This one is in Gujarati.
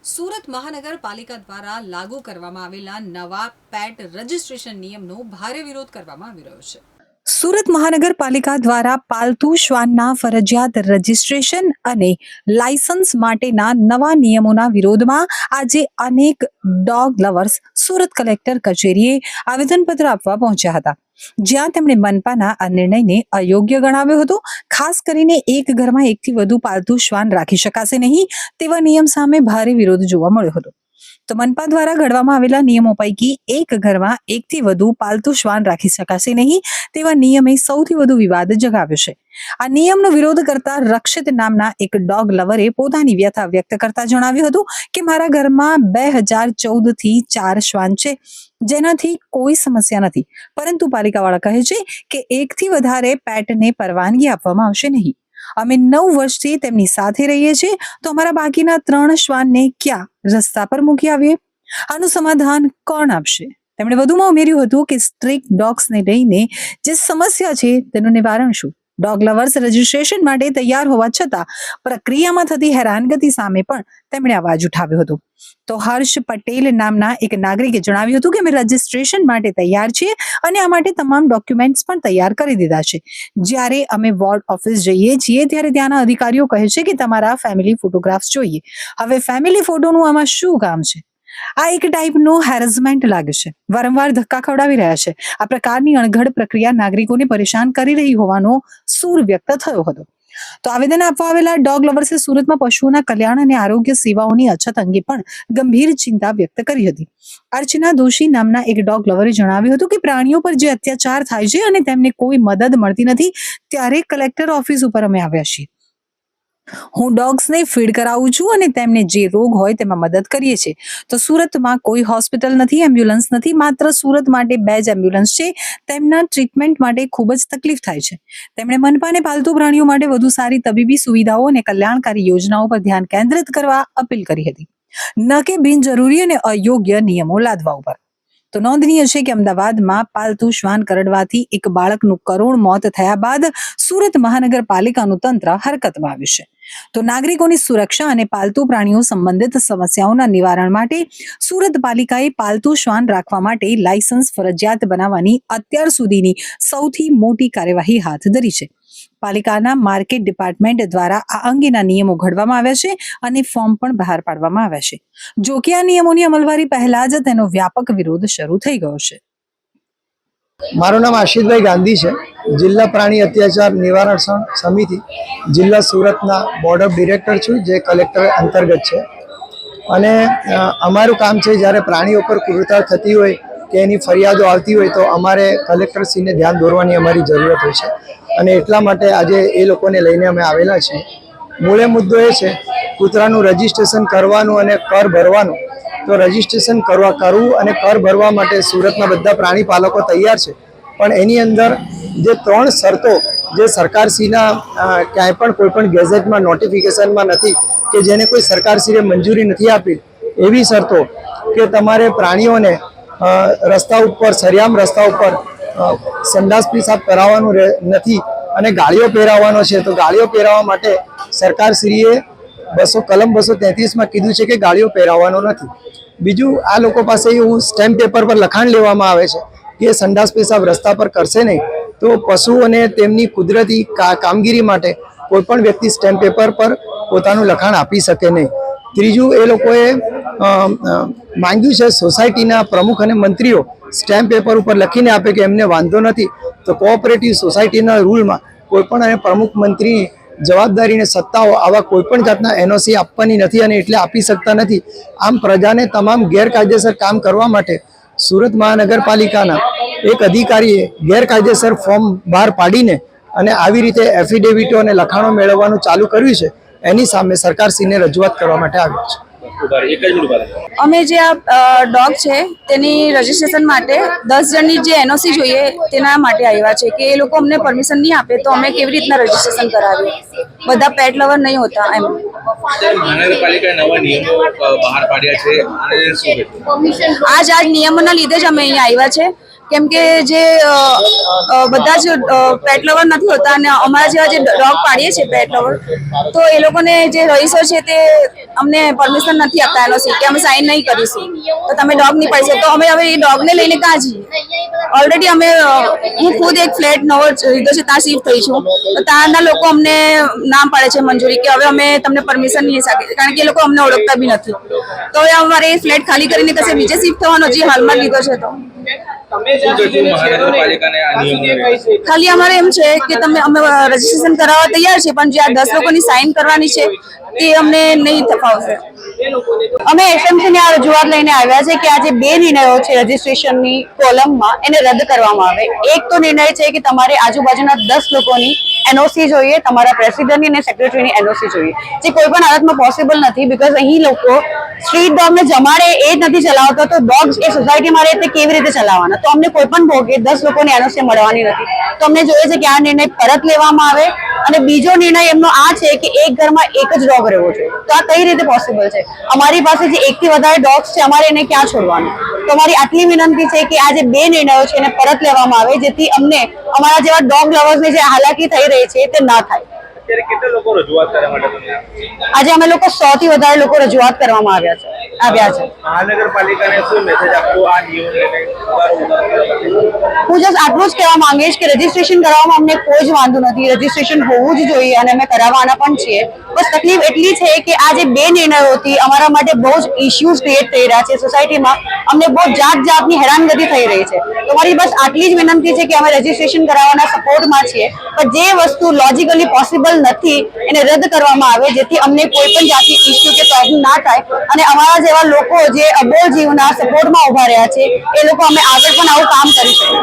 સુરત મહાનગરપાલિકા દ્વારા લાગુ કરવામાં આવેલા નવા પેટ રજિસ્ટ્રેશન નિયમનો ભારે વિરોધ કરવામાં આવી રહ્યો છે. સુરત મહાનગરપાલિકા દ્વારા પાલતુ શ્વાનના ફરજિયાત રજિસ્ટ્રેશન અને લાયસન્સ માટેના નવા નિયમોના વિરોધમાં આજે અનેક ડોગ લવર્સ સુરત કલેક્ટર કચેરીએ આવેદનપત્ર આપવા પહોંચ્યા હતા, જ્યાં તેમણે મનપાના આ નિર્ણયને અયોગ્ય ગણાવ્યો હતો. ખાસ કરીને એક ઘરમાં એકથી વધુ પાલતુ શ્વાન રાખી શકાશે નહીં તેવા નિયમ સામે ભારે વિરોધ જોવા મળ્યો હતો. તો મનપા દ્વારા ઘડવામાં આવેલા નિયમો પૈકી એક ઘરમાં એકથી વધુ પાલતુ શ્વાન રાખી શકાશે નહીં તેવા નિયમે સૌથી વધુ વિવાદ જગાવ્યો છે. આ નિયમનો વિરોધ કરતા રક્ષિત નામના એક ડોગ લવરે પોતાની વ્યથા વ્યક્ત કરતા જણાવ્યું હતું કે મારા ઘરમાં 2014 થી 4 શ્વાન છે, જેનાથી કોઈ સમસ્યા નથી, પરંતુ પાલિકાવાળા કહે છે કે એકથી વધારે પેટને પરવાનગી આપવામાં આવશે નહીં. અમે 9 વર્ષથી તેમની સાથે રહીએ છીએ, તો અમારા બાકીના 3 શ્વાનને ક્યાં રસ્તા પર મૂકી આવીએ? આનું સમાધાન કોણ આપશે? તેમણે વધુમાં ઉમેર્યું હતું કે સ્ટ્રીટ ડોગ્સને લઈને જે સમસ્યા છે તેનું નિવારણ શું? ડોગ લવર્સ રજિસ્ટ્રેશન માટે તૈયાર હોવા છતાં પ્રક્રિયામાં થતી હેરાનગતિ સામે પણ તેમણે અવાજ ઉઠાવ્યો હતો. તો હર્ષ પટેલ નામના એક નાગરિકે જણાવ્યું હતું કે અમે રજિસ્ટ્રેશન માટે તૈયાર છીએ અને આ માટે તમામ ડોક્યુમેન્ટ્સ પણ તૈયાર કરી દીધા છે. જ્યારે અમે વોર્ડ ઓફિસ જઈએ છીએ ત્યારે ત્યાંના અધિકારીઓ કહે છે કે તમારા ફેમિલી ફોટોગ્રાફ્સ જોઈએ. હવે ફેમિલી ફોટોનું આમાં શું કામ છે? આ એક ટાઈપનું હેરેસમેન્ટ લાગે છે. વારંવાર ધક્કા ખવડાવી રહ્યા છે. આ પ્રકારની અણઘડ પ્રક્રિયા નાગરિકોને પરેશાન કરી રહી હોવાનો સૂર વ્યક્ત થયો હતો. તો આવેદન આપવા આવેલા ડોગ લવર્સે સુરતમાં પશુઓના કલ્યાણ અને આરોગ્ય સેવાઓની અછત અંગે પણ ગંભીર ચિંતા વ્યક્ત કરી હતી. અર્ચના દોશી નામના એક ડોગ લવરે જણાવ્યું હતું કે પ્રાણીઓ પર જે અત્યાચાર થાય છે અને તેમને કોઈ મદદ મળતી નથી, ત્યારે કલેક્ટર ઓફિસ ઉપર અમે આવ્યા છીએ. હું ડોગ્સને ફીડ કરાવું છું અને તેમને જે રોગ હોય તેમાં મદદ કરીએ છીએ. તો સુરતમાં કોઈ હોસ્પિટલ નથી, એમ્બ્યુલન્સ નથી, માત્ર સુરત માટે 2 જ એમ્બ્યુલન્સ છે. તેમના ટ્રીટમેન્ટ માટે ખૂબ જ તકલીફ થાય છે. તેમણે મનપાને પાલતુ પ્રાણીઓ માટે વધુ સારી તબીબી સુવિધાઓ અને કલ્યાણકારી યોજનાઓ પર ધ્યાન કેન્દ્રિત કરવા અપીલ કરી હતી, ન કે બિનજરૂરી અને અયોગ્ય નિયમો લાદવા ઉપર. તો નોંધનીય છે કે અમદાવાદમાં પાલતુ શ્વાન કરડવાથી એક બાળકનું કરુણ મોત થયા બાદ સુરત મહાનગરપાલિકાનું તંત્ર હરકતમાં આવ્યું છે. તો નાગરિકોની સુરક્ષા અને પાલતુ પ્રાણીઓ સંબંધિત સમસ્યાઓના નિવારણ માટે સુરત પાલિકાએ પાલતુ શ્વાન રાખવા માટે લાયસન્સ ફરજિયાત બનાવવાની અત્યાર સુધીની સૌથી મોટી કાર્યવાહી હાથ ધરી છે. પાલિકાના માર્કેટ ડિપાર્ટમેન્ટ દ્વારા આ અંગેના નિયમો ઘડવામાં આવ્યા છે અને ફોર્મ પણ બહાર પાડવામાં આવ્યા છે. જો કે આ નિયમોની અમલવારી પહેલા જ તેનો વ્યાપક વિરોધ શરૂ થઈ ગયો છે. મારું નામ આશિષભાઈ ગાંધી છે. જિલ્લા પ્રાણી અત્યાચાર નિવારણ સમિતિ જિલ્લા સુરતના બોર્ડ ઓફ ડિરેક્ટર છું, જે કલેક્ટર અંતર્ગત છે. અને અમારું કામ છે, જ્યારે પ્રાણીઓ પર ક્રૂરતા થતી હોય કે એની ફરિયાદો આવતી હોય તો અમારે કલેક્ટરશ્રીને ધ્યાન દોરવાની અમારી જરૂરત હોય છે. અને એટલા માટે આજે એ લોકોને લઈને અમે આવેલા છીએ. મૂળે મુદ્દો એ છે કૂતરાનું રજિસ્ટ્રેશન કરવાનું અને કર ભરવાનું. તો રજિસ્ટ્રેશન કરવું અને કર ભરવા માટે સુરતના બધા પ્રાણી પાલકો તૈયાર છે, પણ એની અંદર જે 3 શરતો જે સરકારશ્રીના ક્યાંય પણ કોઈ પણ ગેઝેટમાં નોટિફિકેશનમાં નથી, કે જેને કોઈ સરકારશ્રીએ મંજૂરી નથી આપી, એવી શરતો કે તમારે પ્રાણીઓને રસ્તા ઉપર, સરિયામ રસ્તા ઉપર સંડાસ પેશાબ કરાવવાનું નથી અને ગાળીઓ પહેરાવવાનો છે. તો ગાળીઓ પહેરાવવા માટે સરકારશ્રીએ કલમ 233માં કીધું છે કે ગાળીઓ પહેરાવવાનો નથી. બીજું, આ લોકો પાસે એવું સ્ટેમ્પ પેપર પર લખાણ લેવામાં આવે છે કે સંડાસ પેશાબ રસ્તા પર કરશે નહીં. તો પશુઓને તેમની કુદરતી કામગીરી માટે કોઈ પણ વ્યક્તિ સ્ટેમ્પ પેપર પર પોતાનું લખાણ આપી શકે નહીં. ત્રીજું, એ લોકોએ માંગ્યું છે સોસાયટીના પ્રમુખ અને મંત્રીઓ સ્ટેમ્પ પેપર ઉપર લખીને આપે કે એમને વાંધો નથી. તો કોઓપરેટિવ સોસાયટીના રૂલમાં કોઈ પણ અને પ્રમુખ મંત્રી જવાબદારીને સત્તાઓ આવા કોઈ પણ જાતના એનઓસી આપવાની નથી અને એટલે આપી શકતા નથી. આમ પ્રજાને તમામ ગેરકાયદેસર કામ કરવા માટે સુરત મહાનગરપાલિકાના એક અધિકારીએ ગેરકાયદેસર ફોર્મ બહાર પાડીને અને આવી રીતે એફિડેવિટો અને લખાણો મેળવવાનું ચાલુ કર્યું છે. એની સામે સરકારશ્રીને રજૂઆત કરવા માટે આવ્યો છે. અમે જે આ ડોગ છે તેની રજીસ્ટ્રેશન માટે 10 જણની જે એનઓસી જોઈએ તેના માટે આવ્યા છે કે એ લોકો અમને પરમિશન નહીં આપે તો અમે કેવી રીતના રજીસ્ટ્રેશન કરાવીએ. બધા પેટ લવર નહીં હોતા એમ. મહાનગરપાલિકાએ નવા નિયમો બહાર પાડ્યા છે અને શું આજ નિયમોના લીધે જ અમે અહીંયા આવ્યા છે કેમ કે જે બધા જ પેટ લવર નથી હોતા અને અમારા જેવા જે ડોગ પાડીએ છીએ પેટ લવર, તો એ લોકોને જે રહીશો છે તે અમને પરમિશન નથી આપતા એનઓસી કે અમે સાઇન નહીં કરીશું તો તમે ડોગ નહીં પાડી શકો. તો અમે હવે એ ડોગને લઈને ક્યાં જઈએ? ઓલરેડી અમે હું ખુદ એક ફ્લેટ નવો લીધો છે, ત્યાં શિફ્ટ થઈ છું. તો ત્યાંના લોકો અમને નામ પાડે છે મંજૂરી કે હવે અમે તમને પરમિશન નહીં શકીએ, કારણ કે એ લોકો અમને ઓળખતા બી નથી. તો હવે અમારે એ ફ્લેટ ખાલી કરીને કશે બીજે શિફ્ટ થવાનો જે હાલમાં લીધો છે. તો શું કહેશું મહાનગરપાલિકાને આ નિયમો? ખાલી અમારે એમ છે કે તમે અમે રજીસ્ટ્રેશન કરાવવા તૈયાર છે, પણ જે આ 10 લોકોની સાઇન કરવાની છે તે અમને નહીં ફાવશે. અમે એસએમસી ની આ રજૂઆત લઈને આવ્યા છે કે આ જે 2 નિર્ણયો છે રજીસ્ટ્રેશનની કોલમમાં એને રદ કરવામાં આવે. એક તો નિર્ણય છે કે તમારે આજુબાજુના 10 લોકોની એનઓસી જોઈએ, તમારા પ્રેસિડેન્ટની અને સેક્રેટરીની એનઓસી જોઈએ, જે કોઈ પણ હાલતમાં પોસિબલ નથી. બીકોઝ અહીં લોકો સ્ટ્રીટ ડોગને જમાડે એ જ નથી ચલાવતા, તો ડોગ્સ એ સોસાયટીમાં રહે તે કેવી રીતે ચલાવવાના? તો અમને કોઈ પણ ભોગે 10 લોકોની એનઓસી મળવાની નથી. તો અમને જોઈએ છે કે આ નિર્ણય પરત લેવામાં આવે. અને બીજો નિર્ણય એમનો આ છે કે એક ઘરમાં એક જ ડોગ રહેવો જોઈએ. તો આ કઈ રીતે પોસિબલ છે? અમારી પાસે જે 1 થી વધારે ડોગ્સ છે, અમારે એને ક્યાં છોડવાનું? તો અમારી આટલી વિનંતી છે કે આ જે 2 નિર્ણયો છે એને પરત લેવામાં આવે, જેથી અમને અમારા જેવા ડોગ લવર્સને જે હાલાકી થઈ રહી છે તે ના થાય. અત્યારે કેટલા લોકો રજૂઆત કરવા માટે તમને? આજે અમે લોકો 100 થી વધારે લોકો રજૂઆત કરવામાં આવ્યા છે. મહાનગરપાલિકાને શું મેસેજ આપવો આ નિયમ લઈને? હું જસ્ટ આટલું જ કહેવા માંગીશ કે રજીસ્ટ્રેશન કરાવવામાં અમને કોઈ જ વાંધો નથી. રજીસ્ટ્રેશન હોવું જ જોઈએ અને અમે કરાવવાના પણ છીએ. બસ તકલીફ એટલી છે કે આ જે 2 નિર્ણયોથી અમારા માટે બહુ જ ઇશ્યુઝ ક્રિએટ થઈ રહ્યા છે સોસાયટીમાં. અમને બહુ જાતની હેરાનગતિ થઈ રહી છે. તો મારી બસ આટલી જ વિનંતી છે કે અમે રજીસ્ટ્રેશન કરાવવાના સપોર્ટમાં છીએ, પણ જે વસ્તુ લોજિકલી પોસિબલ નથી એને રદ કરવામાં આવે, જેથી અમને કોઈ પણ જાતની ઇશ્યુ કે પ્રોબ્લેમ ના થાય. અને અમારા જેવા લોકો જે અબોલ જીવના સપોર્ટમાં ઉભા રહ્યા છે એ લોકો અમે આગળ પણ આવું કામ કરી શકીએ.